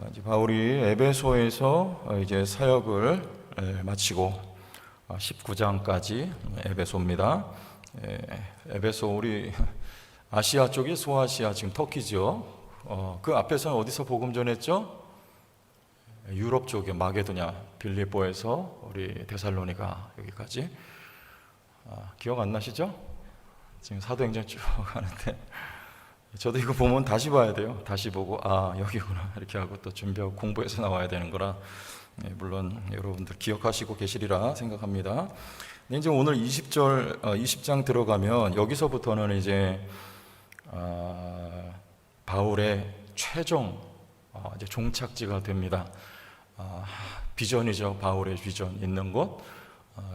이제 바울이 에베소에서 이제 사역을 마치고 19장까지 에베소입니다. 에베소 우리 아시아 쪽이 소아시아 지금 터키죠. 그 앞에서는 어디서 복음 전했죠? 유럽 쪽에 마게도냐 빌립보에서 우리 데살로니가 여기까지. 기억 안 나시죠? 지금 사도행전 쭉 가는데 저도 이거 보면 다시 봐야 돼요. 다시 보고 여기구나 이렇게 하고 또 준비하고 공부해서 나와야 되는 거라 물론 여러분들 기억하시고 계시리라 생각합니다. 근데 이제 오늘 20장 들어가면 여기서부터는 이제 바울의 최종 이제 종착지가 됩니다. 비전이죠. 바울의 비전 있는 곳.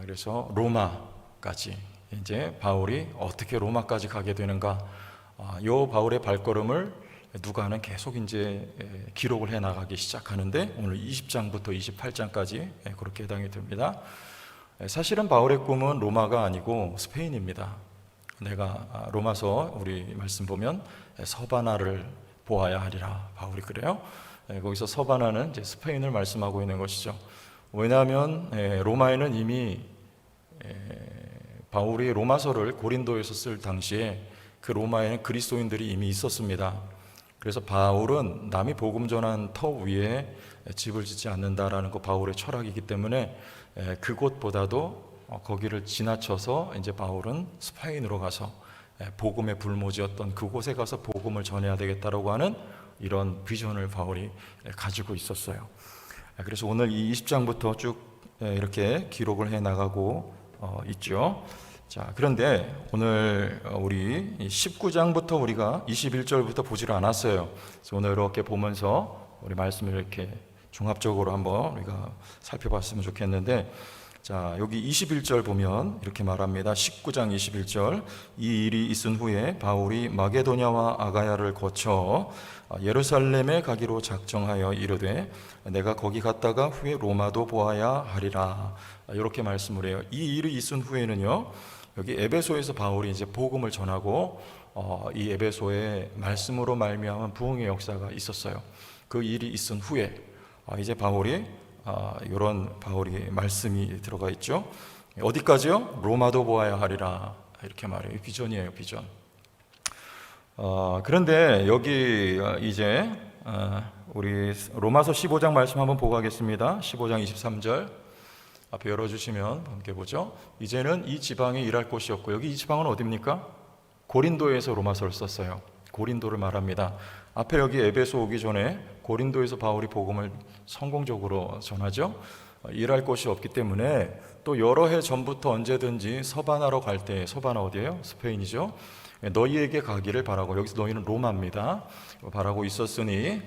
그래서 로마까지 이제 바울이 어떻게 로마까지 가게 되는가? 요 바울의 발걸음을 누가는 계속 이제 기록을 해 나가기 시작하는데 오늘 20장부터 28장까지 그렇게 해당이 됩니다. 사실은 바울의 꿈은 로마가 아니고 스페인입니다. 내가 로마서 우리 말씀 보면 서바나를 보아야 하리라 바울이 그래요. 거기서 서바나는 이제 스페인을 말씀하고 있는 것이죠. 왜냐하면 로마에는 이미 바울이 로마서를 고린도에서 쓸 당시에 그 로마에는 그리스도인들이 이미 있었습니다. 그래서 바울은 남이 복음 전한 터 위에 집을 짓지 않는다라는 거 바울의 철학이기 때문에 그곳보다도 거기를 지나쳐서 이제 바울은 스페인으로 가서 복음의 불모지였던 그곳에 가서 복음을 전해야 되겠다라고 하는 이런 비전을 바울이 가지고 있었어요. 그래서 오늘 이 20장부터 쭉 이렇게 기록을 해 나가고 있죠. 자, 그런데 오늘 우리 19장부터 우리가 21절부터 보지를 않았어요. 그래서 오늘 이렇게 보면서 우리 말씀을 이렇게 종합적으로 한번 우리가 살펴봤으면 좋겠는데, 자, 여기 21절 보면 이렇게 말합니다. 19장 21절. 이 일이 있은 후에 바울이 마게도냐와 아가야를 거쳐 예루살렘에 가기로 작정하여 이르되 내가 거기 갔다가 후에 로마도 보아야 하리라. 이렇게 말씀을 해요. 이 일이 있은 후에는요, 여기 에베소에서 바울이 이제 복음을 전하고 이 에베소에 말씀으로 말미암은 부흥의 역사가 있었어요. 그 일이 있은 후에 이제 바울이 이런 바울이 말씀이 들어가 있죠. 어디까지요? 로마도 보아야 하리라 이렇게 말해요. 비전이에요, 비전. 그런데 여기 이제 우리 로마서 15장 말씀 한번 보고 가겠습니다. 15장 23절 앞에 열어주시면 함께 보죠. 이제는 이 지방에 일할 곳이 없고, 여기 이 지방은 어디입니까? 고린도에서 로마서를 썼어요. 고린도를 말합니다. 앞에 여기 에베소 오기 전에 고린도에서 바울이 복음을 성공적으로 전하죠. 일할 곳이 없기 때문에 또 여러 해 전부터 언제든지 서바나로 갈 때, 서바나 어디예요? 스페인이죠. 너희에게 가기를 바라고, 여기서 너희는 로마입니다. 바라고 있었으니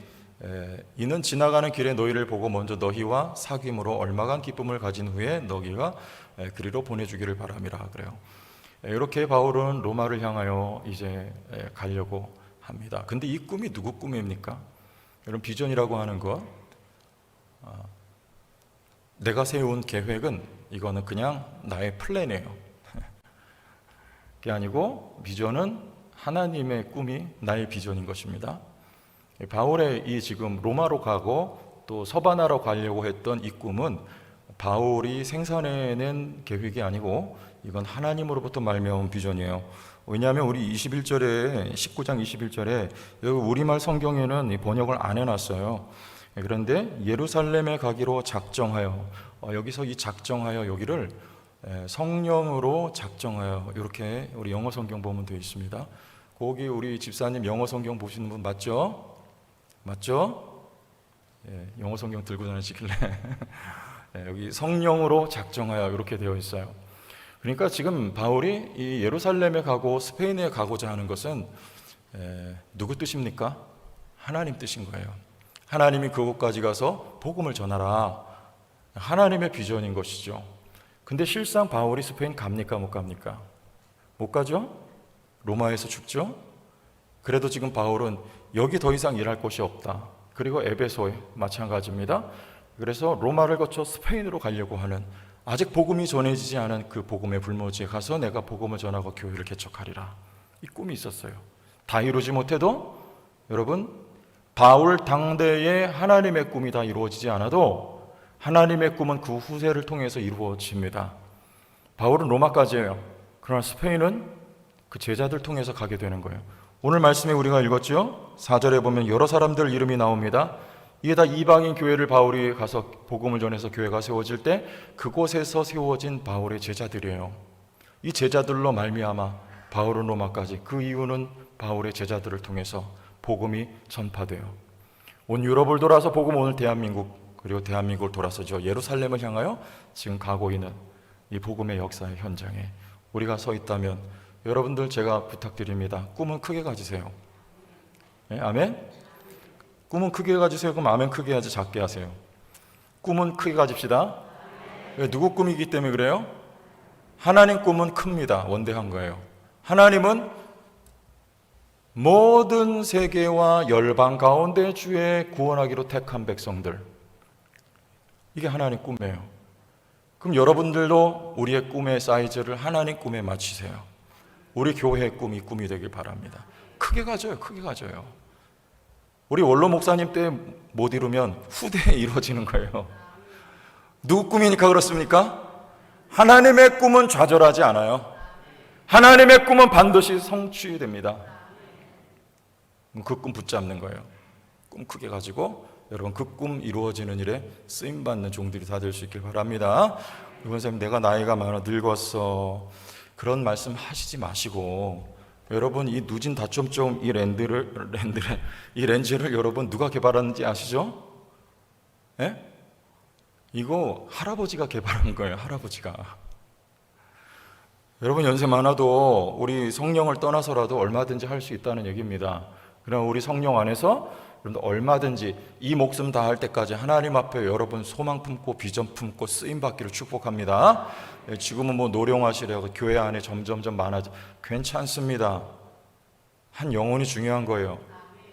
이는 지나가는 길에 너희를 보고 먼저 너희와 사귐으로 얼마간 기쁨을 가진 후에 너희가 그리로 보내주기를 바람이라 그래요. 이렇게 바울은 로마를 향하여 이제 가려고 합니다. 근데 이 꿈이 누구 꿈입니까? 이런 비전이라고 하는 것, 내가 세운 계획은 이거는 그냥 나의 플랜이에요. 그게 아니고 비전은 하나님의 꿈이 나의 비전인 것입니다. 바울의 이 지금 로마로 가고 또 서바나로 가려고 했던 이 꿈은 바울이 생산해낸 계획이 아니고 이건 하나님으로부터 말미암은 비전이에요. 왜냐하면 우리 19장 21절에 여기 우리말 성경에는 번역을 안 해놨어요. 그런데 예루살렘에 가기로 작정하여, 여기서 이 작정하여 여기를 성령으로 작정하여 이렇게 우리 영어 성경 보면 되어 있습니다. 거기 우리 집사님 영어 성경 보시는 분 맞죠? 맞죠? 영어 성경 들고 다니시길래 여기 성령으로 작정하여 이렇게 되어 있어요. 그러니까 지금 바울이 이 예루살렘에 가고 스페인에 가고자 하는 것은 누구 뜻입니까? 하나님 뜻인 거예요. 하나님이 그곳까지 가서 복음을 전하라. 하나님의 비전인 것이죠. 근데 실상 바울이 스페인 갑니까? 못 갑니까? 못 가죠? 로마에서 죽죠? 그래도 지금 바울은 여기 더 이상 일할 곳이 없다. 그리고 에베소에 마찬가지입니다. 그래서 로마를 거쳐 스페인으로 가려고 하는, 아직 복음이 전해지지 않은 그 복음의 불모지에 가서 내가 복음을 전하고 교회를 개척하리라. 이 꿈이 있었어요. 다 이루지 못해도 여러분 바울 당대에 하나님의 꿈이 다 이루어지지 않아도 하나님의 꿈은 그 후세를 통해서 이루어집니다. 바울은 로마까지예요. 그러나 스페인은 그 제자들 통해서 가게 되는 거예요. 오늘 말씀에 우리가 읽었죠? 4절에 보면 여러 사람들 이름이 나옵니다. 이게 다 이방인 교회를 바울이 가서 복음을 전해서 교회가 세워질 때 그곳에서 세워진 바울의 제자들이에요. 이 제자들로 말미암아 바울은 로마까지, 그 이유는 바울의 제자들을 통해서 복음이 전파돼요. 온 유럽을 돌아서 복음, 오늘 대한민국, 그리고 대한민국을 돌아서죠, 예루살렘을 향하여 지금 가고 있는 이 복음의 역사의 현장에 우리가 서 있다면 여러분들 제가 부탁드립니다. 꿈은 크게 가지세요. 네, 아멘? 꿈은 크게 가지세요. 그럼 아멘 크게 하지 작게 하세요. 꿈은 크게 가집시다. 왜? 누구 꿈이기 때문에 그래요? 하나님 꿈은 큽니다. 원대한 거예요. 하나님은 모든 세계와 열방 가운데 주의 구원하기로 택한 백성들, 이게 하나님 꿈이에요. 그럼 여러분들도 우리의 꿈의 사이즈를 하나님 꿈에 맞추세요. 우리 교회의 꿈이 꿈이 되길 바랍니다. 크게 가져요. 크게 가져요. 우리 원로 목사님 때 못 이루면 후대에 이루어지는 거예요. 누구 꿈이니까 그렇습니까? 하나님의 꿈은 좌절하지 않아요. 하나님의 꿈은 반드시 성취됩니다. 그 꿈 붙잡는 거예요. 꿈 크게 가지고 여러분 그 꿈 이루어지는 일에 쓰임받는 종들이 다 될 수 있길 바랍니다. 이번 선생님, 내가 나이가 많아 늙었어, 그런 말씀 하시지 마시고, 여러분 이 누진 다점점 이 렌즈를 여러분 누가 개발하는지 아시죠? 예? 이거 할아버지가 개발한 거예요. 할아버지가. 여러분 연세 많아도 우리 성령을 떠나서라도 얼마든지 할 수 있다는 얘기입니다. 그럼 우리 성령 안에서 얼마든지 이 목숨 다할 때까지 하나님 앞에 여러분 소망 품고 비전 품고 쓰임 받기를 축복합니다. 지금은 뭐 노령하시려고 교회 안에 점점점 많아져, 괜찮습니다. 한 영혼이 중요한 거예요.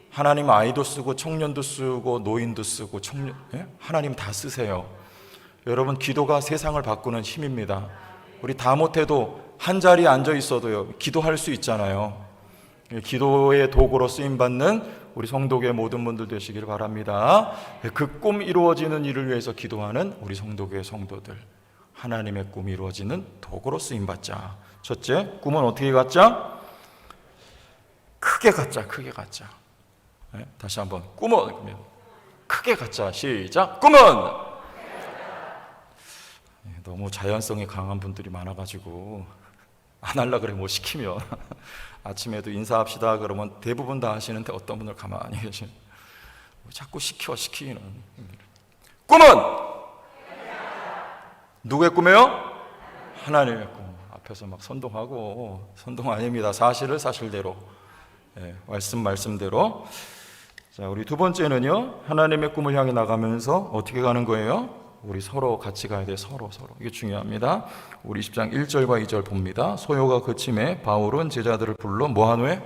하나님 아이도 쓰고 청년도 쓰고 노인도 쓰고 하나님 다 쓰세요. 여러분 기도가 세상을 바꾸는 힘입니다. 우리 다 못해도 한 자리에 앉아 있어도요 기도할 수 있잖아요. 기도의 도구로 쓰임받는 우리 성도계 모든 분들 되시길 바랍니다. 그 꿈 이루어지는 일을 위해서 기도하는 우리 성도계 성도들, 하나님의 꿈이 이루어지는 도구로 쓰임받자. 첫째, 꿈은 어떻게 갖자? 크게 갖자. 크게 갖자. 네? 다시 한번, 꿈은 크게 갖자. 시작. 꿈은 너무 자연성이 강한 분들이 많아가지고 안 하려고 그래, 뭐 시키면 아침에도 인사합시다 그러면 대부분 다 하시는데 어떤 분들 가만히 계시는, 자꾸 시키는. 꿈은 누구의 꿈이에요? 하나님의 꿈. 앞에서 막 선동하고, 선동 아닙니다. 사실을 사실대로, 말씀대로. 자, 우리 두 번째는요, 하나님의 꿈을 향해 나가면서 어떻게 가는 거예요? 우리 서로 같이 가야 돼. 서로. 이게 중요합니다. 우리 10장 1절과 2절 봅니다. 소요가 그침에 바울은 제자들을 불러 뭐한 후에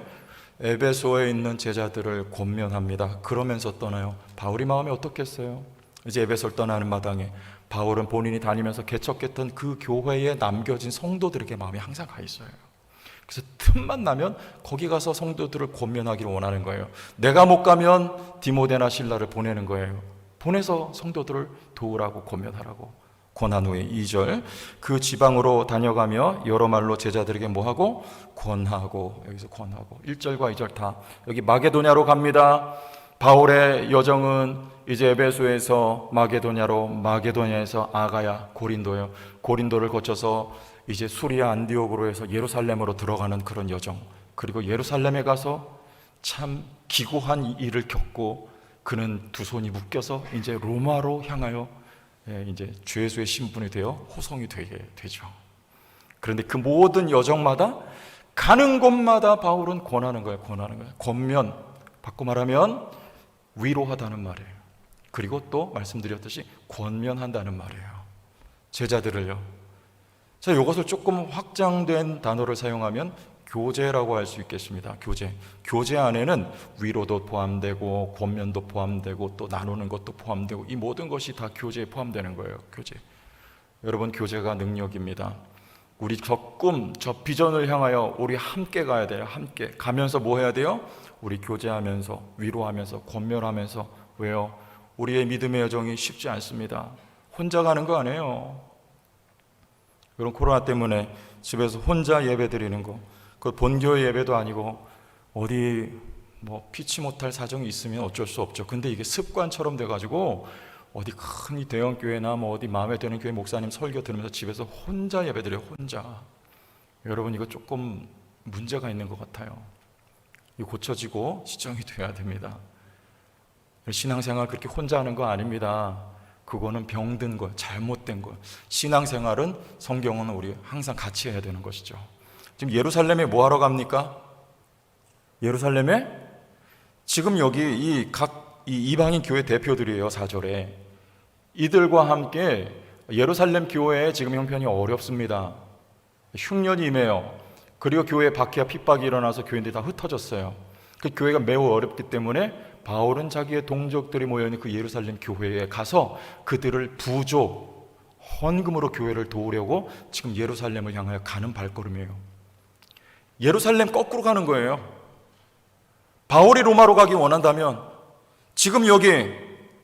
에베소에 있는 제자들을 권면합니다. 그러면서 떠나요. 바울이 마음이 어떻겠어요? 이제 에베소를 떠나는 마당에 바울은 본인이 다니면서 개척했던 그 교회에 남겨진 성도들에게 마음이 항상 가 있어요. 그래서 틈만 나면 거기 가서 성도들을 권면하기를 원하는 거예요. 내가 못 가면 디모데나 실라를 보내는 거예요. 보내서 성도들을 도우라고 권면하라고. 권한 후에 2절, 그 지방으로 다녀가며 여러 말로 제자들에게 뭐하고? 권하고. 여기서 권하고 1절과 2절 다 여기 마게도냐로 갑니다. 바울의 여정은 이제 에베소에서 마게도냐로, 마게도냐에서 아가야, 고린도요, 고린도를 거쳐서 이제 수리아 안디옥으로 해서 예루살렘으로 들어가는 그런 여정. 그리고 예루살렘에 가서 참 기구한 일을 겪고 그는 두 손이 묶여서 이제 로마로 향하여 이제 주 예수의 신분이 되어 호송이 되죠. 그런데 그 모든 여정마다 가는 곳마다 바울은 권하는 거예요. 권면, 바꿔 말하면 위로하다는 말이에요. 그리고 또 말씀드렸듯이 권면한다는 말이에요. 제자들을요. 자, 이것을 조금 확장된 단어를 사용하면 교제라고 할 수 있겠습니다. 교제 안에는 위로도 포함되고 권면도 포함되고 또 나누는 것도 포함되고 이 모든 것이 다 교제에 포함되는 거예요. 교제. 여러분, 교제가 능력입니다. 우리 저 꿈, 저 비전을 향하여 우리 함께 가야 돼요. 함께 가면서 뭐 해야 돼요? 우리 교제하면서, 위로하면서, 권면하면서. 왜요? 우리의 믿음의 여정이 쉽지 않습니다. 혼자 가는 거 아니에요. 그런 코로나 때문에 집에서 혼자 예배 드리는 거, 그 본교회 예배도 아니고 어디 뭐 피치 못할 사정이 있으면 어쩔 수 없죠. 근데 이게 습관처럼 돼가지고 어디 큰 이 대형 교회나 뭐 어디 마음에 드는 교회 목사님 설교 들으면서 집에서 혼자 예배 드려요. 혼자. 여러분, 이거 조금 문제가 있는 것 같아요. 이거 고쳐지고 지정이 돼야 됩니다. 신앙생활 그렇게 혼자 하는 거 아닙니다. 그거는 병든 거예요. 잘못된 거예요. 신앙생활은, 성경은 우리 항상 같이 해야 되는 것이죠. 지금 예루살렘에 뭐 하러 갑니까? 예루살렘에 지금 여기 이 이방인 교회 대표들이에요. 4절에 이들과 함께 예루살렘 교회에 지금 형편이 어렵습니다. 흉년이 임해요. 그리고 교회에 박해와 핍박이 일어나서 교인들이 다 흩어졌어요. 그 교회가 매우 어렵기 때문에 바울은 자기의 동족들이 모여있는 그 예루살렘 교회에 가서 그들을 부조, 헌금으로 교회를 도우려고 지금 예루살렘을 향하여 가는 발걸음이에요. 예루살렘 거꾸로 가는 거예요. 바울이 로마로 가기 원한다면 지금 여기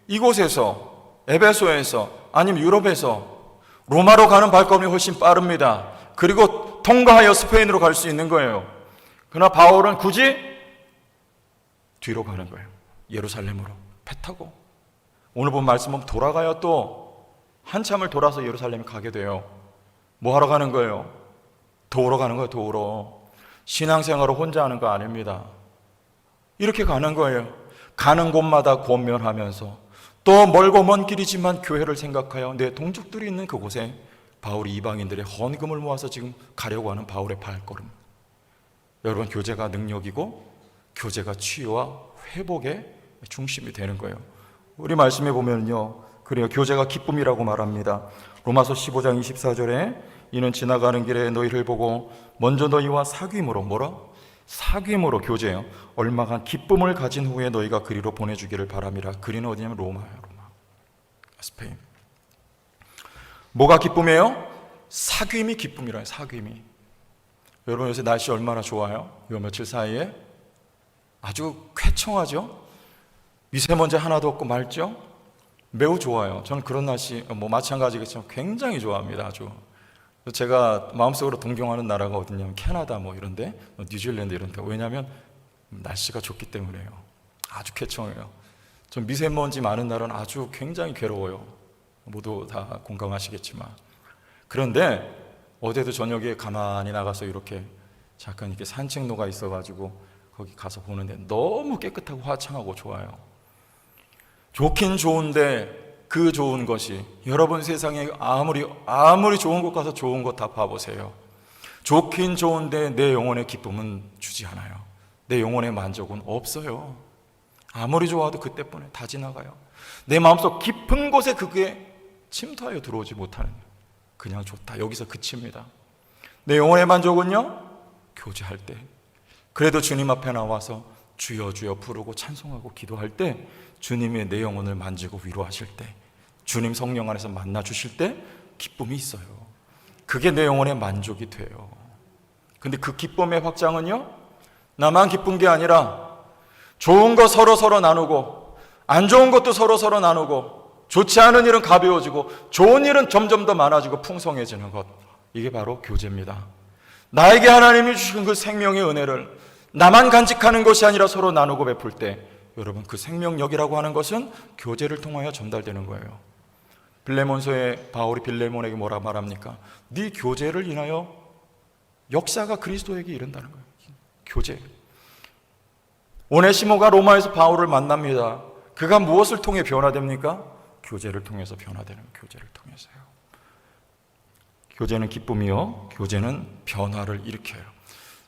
이곳에서, 에베소에서, 아니면 유럽에서 로마로 가는 발걸음이 훨씬 빠릅니다. 그리고 통과하여 스페인으로 갈 수 있는 거예요. 그러나 바울은 굳이 뒤로 가는 거예요. 예루살렘으로 배 타고. 오늘 본 말씀 보면 돌아가요. 또 한참을 돌아서 예루살렘에 가게 돼요. 뭐 하러 가는 거예요? 도우러 가는 거예요. 도우러. 신앙생활을 혼자 하는 거 아닙니다. 이렇게 가는 거예요. 가는 곳마다 권면하면서, 또 멀고 먼 길이지만 교회를 생각하여 내 동족들이 있는 그곳에 바울이 이방인들의 헌금을 모아서 지금 가려고 하는 바울의 발걸음. 여러분, 교제가 능력이고 교제가 치유와 회복의 중심이 되는 거예요. 우리 말씀에 보면요, 그래요, 교제가 기쁨이라고 말합니다. 로마서 15장 24절에 이는 지나가는 길에 너희를 보고 먼저 너희와 사귐으로, 뭐라? 사귐으로, 교제요, 얼마간 기쁨을 가진 후에 너희가 그리로 보내주기를 바람이라. 그리는 어디냐면 로마예요. 로마, 스페인. 뭐가 기쁨이에요? 사귐이 기쁨이라요. 사귐이. 여러분, 요새 날씨 얼마나 좋아요? 요 며칠 사이에 아주 쾌청하죠? 미세먼지 하나도 없고 맑죠? 매우 좋아요. 저는 그런 날씨 뭐 마찬가지겠지만 굉장히 좋아합니다. 아주. 제가 마음속으로 동경하는 나라가 어디냐면 캐나다 뭐 이런데, 뉴질랜드 이런데. 왜냐하면 날씨가 좋기 때문에요. 아주 쾌청해요. 전 미세먼지 많은 날은 아주 굉장히 괴로워요. 모두 다 공감하시겠지만. 그런데 어제도 저녁에 가만히 나가서 이렇게 잠깐 이렇게 산책로가 있어가지고 거기 가서 보는데 너무 깨끗하고 화창하고 좋아요. 좋긴 좋은데 그 좋은 것이, 여러분 세상에 아무리 좋은 곳 가서 좋은 것 다 봐보세요. 좋긴 좋은데 내 영혼의 기쁨은 주지 않아요. 내 영혼의 만족은 없어요. 아무리 좋아도 그때뿐에 다 지나가요. 내 마음속 깊은 곳에 그게 침투하여 들어오지 못하는, 그냥 좋다, 여기서 그칩니다. 내 영혼의 만족은요, 교제할 때, 그래도 주님 앞에 나와서 주여 주여 부르고 찬송하고 기도할 때, 주님의 내 영혼을 만지고 위로하실 때, 주님 성령 안에서 만나 주실 때 기쁨이 있어요. 그게 내 영혼의 만족이 돼요. 근데 그 기쁨의 확장은요, 나만 기쁜 게 아니라 좋은 거 서로 나누고, 안 좋은 것도 서로 나누고, 좋지 않은 일은 가벼워지고 좋은 일은 점점 더 많아지고 풍성해지는 것, 이게 바로 교제입니다. 나에게 하나님이 주신 그 생명의 은혜를 나만 간직하는 것이 아니라 서로 나누고 베풀 때, 여러분, 그 생명력이라고 하는 것은 교제를 통하여 전달되는 거예요. 빌레몬서에 바울이 빌레몬에게 뭐라 말합니까? 네 교제를 인하여 역사가 그리스도에게 이른다는 거예요. 교제. 오네시모가 로마에서 바울을 만납니다. 그가 무엇을 통해 변화됩니까? 교제를 통해서 변화되는, 교제를 통해서요. 교제는 기쁨이요, 교제는 변화를 일으켜요.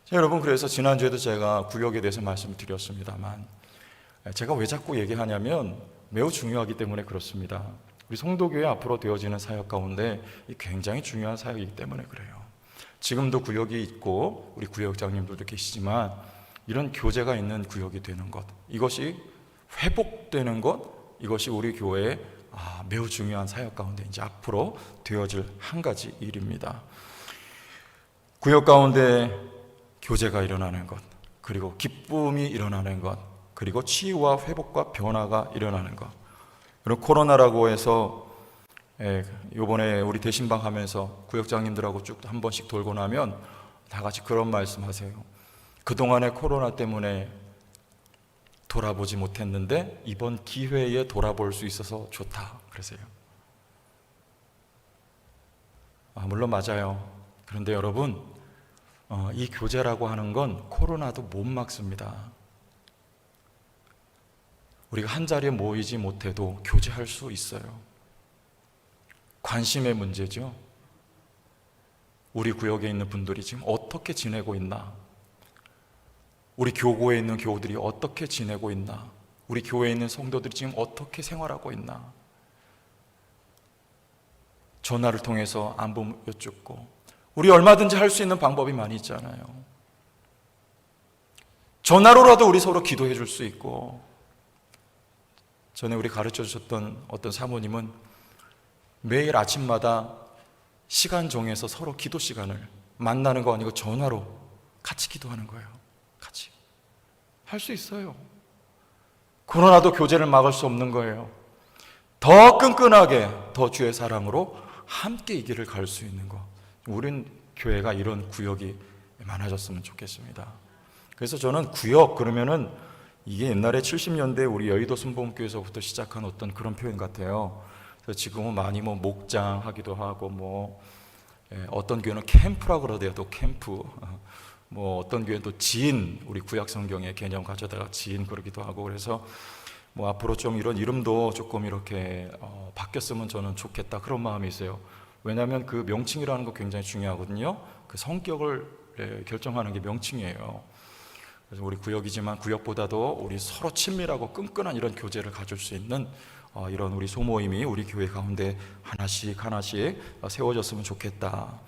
자, 여러분, 그래서 지난주에도 제가 구역에 대해서 말씀을 드렸습니다만, 제가 왜 자꾸 얘기하냐면 매우 중요하기 때문에 그렇습니다. 우리 성도교회 앞으로 되어지는 사역 가운데 굉장히 중요한 사역이기 때문에 그래요. 지금도 구역이 있고 우리 구역장님들도 계시지만, 이런 교제가 있는 구역이 되는 것, 이것이 회복되는 것, 이것이 우리 교회의 매우 중요한 사역 가운데 이제 앞으로 되어질 한 가지 일입니다. 구역 가운데 교제가 일어나는 것, 그리고 기쁨이 일어나는 것, 그리고 치유와 회복과 변화가 일어나는 것. 그리고 코로나라고 해서 이번에 우리 대신방 하면서 구역장님들하고 쭉 한 번씩 돌고 나면 다 같이 그런 말씀하세요. 그동안의 코로나 때문에 돌아보지 못했는데 이번 기회에 돌아볼 수 있어서 좋다 그러세요. 물론 맞아요. 그런데 여러분, 이 교제라고 하는 건 코로나도 못 막습니다. 우리가 한 자리에 모이지 못해도 교제할 수 있어요. 관심의 문제죠. 우리 구역에 있는 분들이 지금 어떻게 지내고 있나? 우리 교고에 있는 교우들이 어떻게 지내고 있나? 우리 교회에 있는 성도들이 지금 어떻게 생활하고 있나? 전화를 통해서 안부 여쭙고, 우리 얼마든지 할 수 있는 방법이 많이 있잖아요. 전화로라도 우리 서로 기도해 줄 수 있고, 전에 우리 가르쳐 주셨던 어떤 사모님은 매일 아침마다 시간 정해서 서로 기도 시간을 만나는 거 아니고 전화로 같이 기도하는 거예요. 같이 할 수 있어요. 코로나도 교제를 막을 수 없는 거예요. 더 끈끈하게, 더 주의 사랑으로 함께 이 길을 갈 수 있는 거. 우린 교회가 이런 구역이 많아졌으면 좋겠습니다. 그래서 저는 구역 그러면은 이게 옛날에 70년대 우리 여의도 순복음교회에서부터 시작한 어떤 그런 표현 같아요. 그래서 지금은 많이 목장 하기도 하고 어떤 교회는 캠프라고 그러대요. 또 캠프. 어떤 교회는 또 지인, 우리 구약 성경의 개념 가져다가 지인 그러기도 하고, 그래서 앞으로 좀 이런 이름도 조금 이렇게 바뀌었으면 저는 좋겠다 그런 마음이 있어요. 왜냐하면 그 명칭이라는 거 굉장히 중요하거든요. 그 성격을 결정하는 게 명칭이에요. 그래서 우리 구역이지만 구역보다도 우리 서로 친밀하고 끈끈한 이런 교제를 가질 수 있는 이런 우리 소모임이 우리 교회 가운데 하나씩 세워졌으면 좋겠다,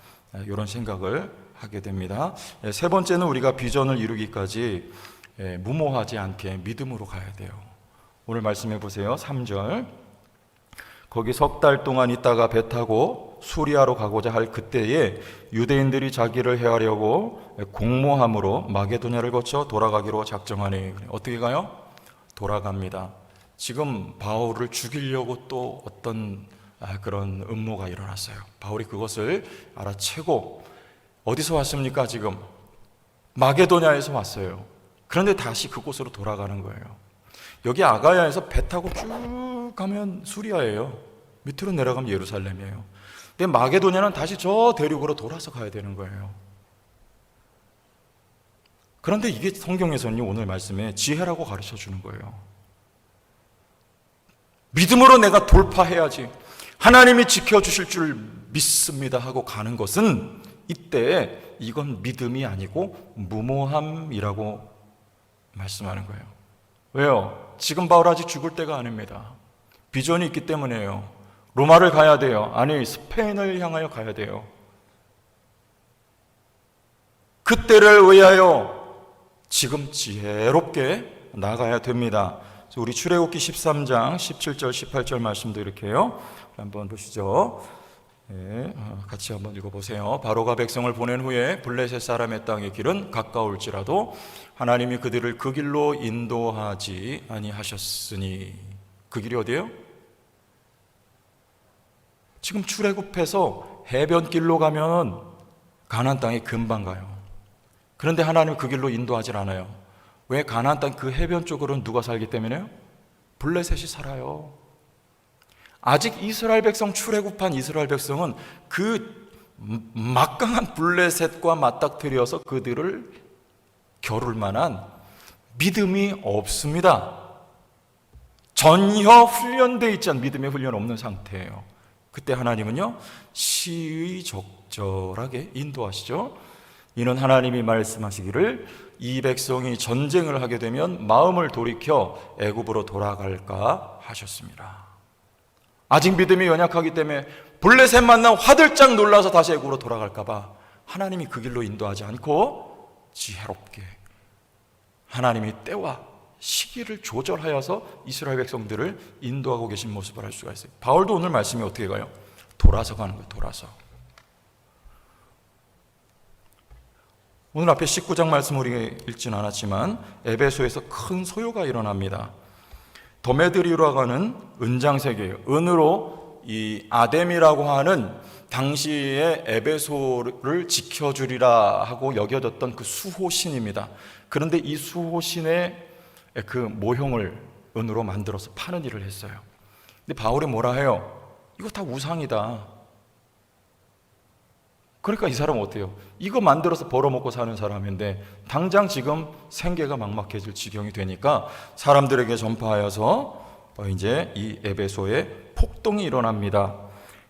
이런 생각을 하게 됩니다. 세 번째는 우리가 비전을 이루기까지 무모하지 않게 믿음으로 가야 돼요. 오늘 말씀해 보세요. 3절. 거기 석 달 동안 있다가 배 타고 수리아로 가고자 할 그때에 유대인들이 자기를 해하려고 공모함으로 마게도냐를 거쳐 돌아가기로 작정하니. 어떻게 가요? 돌아갑니다. 지금 바울을 죽이려고 또 어떤 그런 음모가 일어났어요. 바울이 그것을 알아채고 어디서 왔습니까? 지금 마게도냐에서 왔어요. 그런데 다시 그곳으로 돌아가는 거예요. 여기 아가야에서 배 타고 쭉 가면 수리아예요. 밑으로 내려가면 예루살렘이에요. 근데 마게도냐는 다시 저 대륙으로 돌아서 가야 되는 거예요. 그런데 이게 성경에서는 오늘 말씀에 지혜라고 가르쳐 주는 거예요. 믿음으로 내가 돌파해야지, 하나님이 지켜주실 줄 믿습니다 하고 가는 것은 이때 이건 믿음이 아니고 무모함이라고 말씀하는 거예요. 왜요? 지금 바울 아직 죽을 때가 아닙니다. 비전이 있기 때문에요. 로마를 가야 돼요. 아니, 스페인을 향하여 가야 돼요. 그때를 위하여 지금 지혜롭게 나가야 됩니다. 우리 출애굽기 13장 17절 18절 말씀도 이렇게 해요. 한번 보시죠. 같이 한번 읽어보세요. 바로가 백성을 보낸 후에 블레셋 사람의 땅의 길은 가까울지라도 하나님이 그들을 그 길로 인도하지 아니하셨으니. 그 길이 어디예요? 지금 출애굽해서 해변길로 가면 가나안 땅에 금방 가요. 그런데 하나님은 그 길로 인도하지 않아요. 왜? 가나안 땅 그 해변 쪽으로는 누가 살기 때문에요? 블레셋이 살아요. 아직 이스라엘 백성, 출애굽한 이스라엘 백성은 그 막강한 블레셋과 맞닥뜨려서 그들을 겨룰 만한 믿음이 없습니다. 전혀 훈련되어 있지 않은 믿음의 훈련 없는 상태예요. 그때 하나님은요, 시의적절하게 인도하시죠. 이는 하나님이 말씀하시기를 이 백성이 전쟁을 하게 되면 마음을 돌이켜 애굽으로 돌아갈까 하셨습니다. 아직 믿음이 연약하기 때문에 블레셋 만나 화들짝 놀라서 다시 애굽으로 돌아갈까 봐 하나님이 그 길로 인도하지 않고 지혜롭게 하나님이 때와 시기를 조절하여서 이스라엘 백성들을 인도하고 계신 모습을 알 수가 있어요. 바울도 오늘 말씀이 어떻게 가요? 돌아서 가는 거예요. 돌아서. 오늘 앞에 19장 말씀 우리 읽지는 않았지만 에베소에서 큰 소요가 일어납니다. 도메드리오라고 하는 은장색이에요. 은으로 이 아뎀이라고 하는 당시에 에베소를 지켜주리라 하고 여겨졌던 그 수호신입니다. 그런데 이 수호신의 그 모형을 은으로 만들어서 파는 일을 했어요. 근데 바울이 뭐라 해요? 이거 다 우상이다. 그러니까 이 사람은 어때요? 이거 만들어서 벌어먹고 사는 사람인데 당장 지금 생계가 막막해질 지경이 되니까 사람들에게 전파하여서 이제 이 에베소에 폭동이 일어납니다.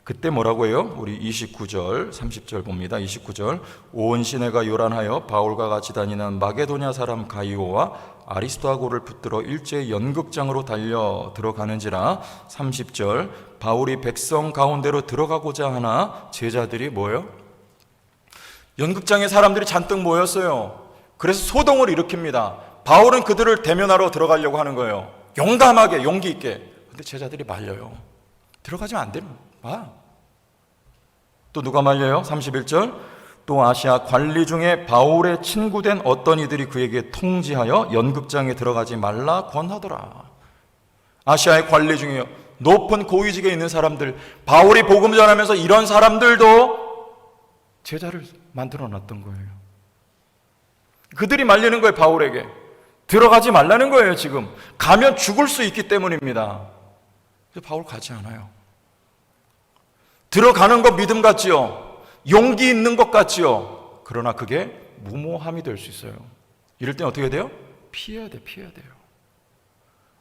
그때 뭐라고 해요? 우리 29절 30절 봅니다. 29절 온 시내가 요란하여 바울과 같이 다니는 마게도냐 사람 가이오와 아리스도아고를 붙들어 일제히 연극장으로 달려 들어가는지라. 30절 바울이 백성 가운데로 들어가고자 하나 제자들이 뭐예요? 연극장에 사람들이 잔뜩 모였어요. 그래서 소동을 일으킵니다. 바울은 그들을 대면하러 들어가려고 하는 거예요. 용감하게, 용기 있게. 근데 제자들이 말려요. 들어가지면 안 되는 거야. 또 누가 말려요? 31절 또 아시아 관리 중에 바울의 친구된 어떤 이들이 그에게 통지하여 연극장에 들어가지 말라 권하더라. 아시아의 관리 중에 높은 고위직에 있는 사람들, 바울이 복음 전하면서 이런 사람들도 제자를 만들어 놨던 거예요. 그들이 말리는 거예요. 바울에게 들어가지 말라는 거예요. 지금 가면 죽을 수 있기 때문입니다. 그래서 바울 가지 않아요. 들어가는 거 믿음 같지요? 용기 있는 것 같지요? 그러나 그게 무모함이 될 수 있어요. 이럴 땐 어떻게 돼요? 피해야 돼요.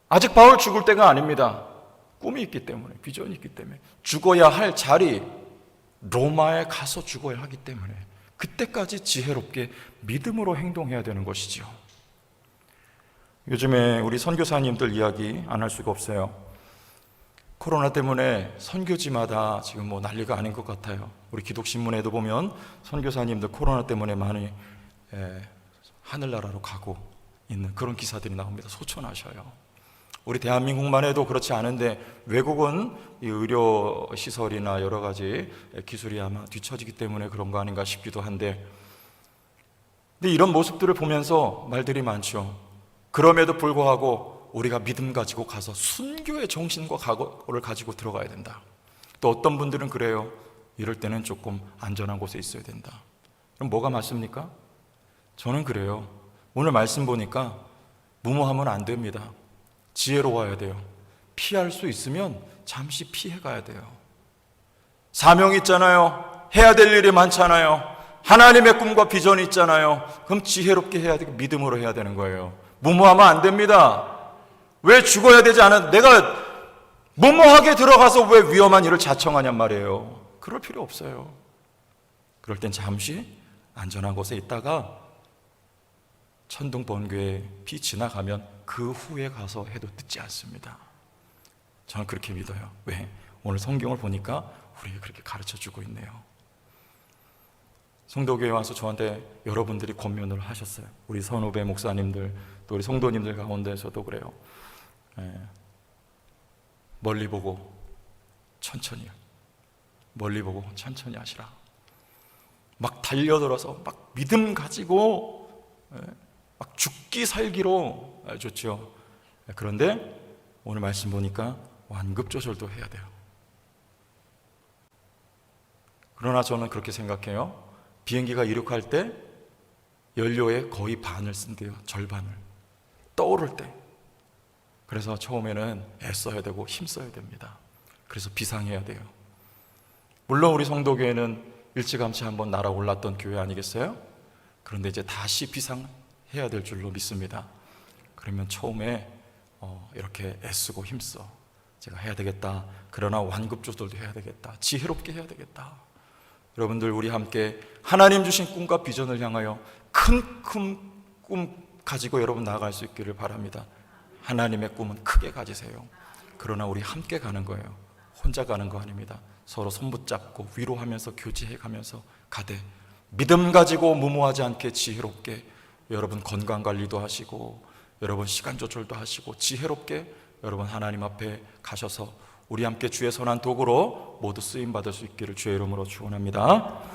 아직 바울 죽을 때가 아닙니다. 꿈이 있기 때문에, 비전이 있기 때문에, 죽어야 할 자리 로마에 가서 죽어야 하기 때문에 그때까지 지혜롭게 믿음으로 행동해야 되는 것이지요. 요즘에 우리 선교사님들 이야기 안 할 수가 없어요. 코로나 때문에 선교지마다 지금 뭐 난리가 아닌 것 같아요. 우리 기독신문에도 보면 선교사님들 코로나 때문에 많이 하늘나라로 가고 있는 그런 기사들이 나옵니다. 소천하셔요. 우리 대한민국만 해도 그렇지 않은데 외국은 이 의료 시설이나 여러 가지 기술이 아마 뒤처지기 때문에 그런 거 아닌가 싶기도 한데, 근데 이런 모습들을 보면서 말들이 많죠. 그럼에도 불구하고 우리가 믿음 가지고 가서 순교의 정신과 각오를 가지고 들어가야 된다. 또 어떤 분들은 그래요. 이럴 때는 조금 안전한 곳에 있어야 된다. 그럼 뭐가 맞습니까? 저는 그래요. 오늘 말씀 보니까 무모하면 안 됩니다. 지혜로워야 돼요. 피할 수 있으면 잠시 피해 가야 돼요. 사명 있잖아요. 해야 될 일이 많잖아요. 하나님의 꿈과 비전이 있잖아요. 그럼 지혜롭게 해야 되고 믿음으로 해야 되는 거예요. 무모하면 안 됩니다. 왜 죽어야 되지 않아? 내가 무모하게 들어가서 왜 위험한 일을 자청하냔 말이에요. 그럴 필요 없어요. 그럴 땐 잠시 안전한 곳에 있다가 천둥 번개에 비 지나가면 그 후에 가서 해도 늦지 않습니다. 저는 그렇게 믿어요. 왜? 오늘 성경을 보니까 우리에게 그렇게 가르쳐주고 있네요. 성도교회 와서 저한테 여러분들이 권면을 하셨어요. 우리 선후배 목사님들, 또 우리 성도님들 가운데서도 그래요. 멀리 보고 천천히, 멀리 보고 천천히 하시라. 막 달려들어서 막 믿음 가지고 막 죽기 살기로 좋죠. 그런데 오늘 말씀 보니까 완급 조절도 해야 돼요. 그러나 저는 그렇게 생각해요. 비행기가 이륙할 때 연료의 거의 반을 쓴대요. 절반을. 떠오를 때. 그래서 처음에는 애써야 되고 힘써야 됩니다. 그래서 비상해야 돼요. 물론 우리 성도교회는 일찌감치 한번 날아올랐던 교회 아니겠어요? 그런데 이제 다시 비상해야 될 줄로 믿습니다. 그러면 처음에 이렇게 애쓰고 힘써. 제가 해야 되겠다. 그러나 완급 조절도 해야 되겠다. 지혜롭게 해야 되겠다. 여러분들 우리 함께 하나님 주신 꿈과 비전을 향하여 큰 꿈 가지고 여러분 나아갈 수 있기를 바랍니다. 하나님의 꿈은 크게 가지세요. 그러나 우리 함께 가는 거예요. 혼자 가는 거 아닙니다. 서로 손 붙잡고 위로하면서 교제해가면서 가되 믿음 가지고 무모하지 않게 지혜롭게 여러분 건강관리도 하시고 여러분 시간 조절도 하시고 지혜롭게 여러분 하나님 앞에 가셔서 우리 함께 주의 선한 도구로 모두 쓰임받을 수 있기를 주의 이름으로 축원합니다.